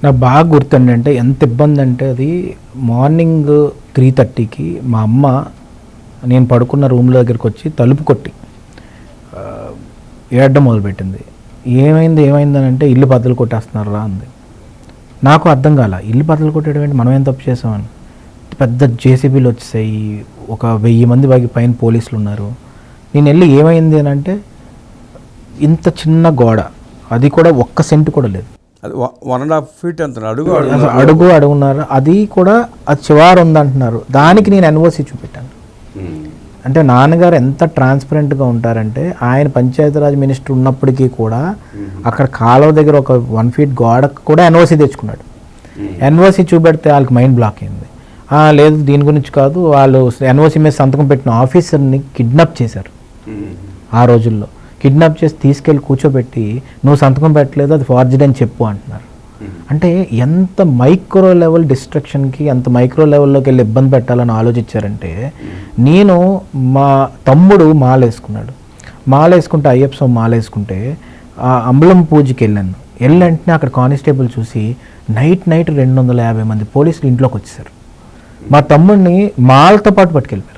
నాకు బాగా గుర్తుండి అంటే ఎంత ఇబ్బంది అంటే అది మార్నింగ్ 3:30కి మా అమ్మ నేను పడుకున్న రూమ్లో దగ్గరికి వచ్చి తలుపు కొట్టి ఏడడం మొదలుపెట్టింది. ఏమైందని అంటే ఇల్లు బద్దలు కొట్టేస్తున్నారు రా అంది. నాకు అర్థం కాల, ఇల్లు బద్దలు కొట్టడం ఏంటి, మనం ఏం తప్పు చేసామని. పెద్ద జేసీబీలు వచ్చేసాయి, ఒక 1000 మంది పైన పోలీసులు ఉన్నారు. నేను వెళ్ళి ఏమైంది అని అంటే ఇంత చిన్న గోడ, అది కూడా 1 సెంటు కూడా లేదు, అది 1.5 feet అంత అడుగున్నారు. అది కూడా అది చివరి ఉందంటున్నారు. దానికి నేను ఎన్ఓసి చూపెట్టాను. అంటే నాన్నగారు ఎంత ట్రాన్స్పరెంట్గా ఉంటారంటే ఆయన పంచాయతీరాజ్ మినిస్టర్ ఉన్నప్పటికీ కూడా అక్కడ కాలువ దగ్గర ఒక 1 feet గోడకు కూడా ఎన్ఓసి తెచ్చుకున్నాడు. ఎన్ఓసి చూపెడితే వాళ్ళకి మైండ్ బ్లాక్ అయింది. లేదు దీని గురించి కాదు, వాళ్ళు ఎన్ఓసి మీద సంతకం పెట్టిన ఆఫీసర్ని కిడ్నాప్ చేశారు. ఆ రోజుల్లో కిడ్నాప్ చేసి తీసుకెళ్ళి కూర్చోబెట్టి నువ్వు సంతకం పెట్టలేదు, అది ఫార్జరీ అని చెప్పు అంటున్నారు. అంటే ఎంత మైక్రో లెవెల్ డిస్ట్రక్షన్కి, ఎంత మైక్రో లెవెల్లోకి వెళ్ళి ఇబ్బంది పెట్టాలని ఆలోచించారంటే, నేను మా తమ్ముడు మాలేసుకుంటే అయ్యప్ప స్వామి మాలేసుకుంటే ఆ అంబలం పూజకి వెళ్ళాను. వెళ్ళంటే అక్కడ కానిస్టేబుల్ చూసి నైట్ 250 మంది పోలీసులు ఇంట్లోకి వచ్చేసారు. మా తమ్ముడిని మాలతో పాటు పట్టుకెళ్ళిపోయారు.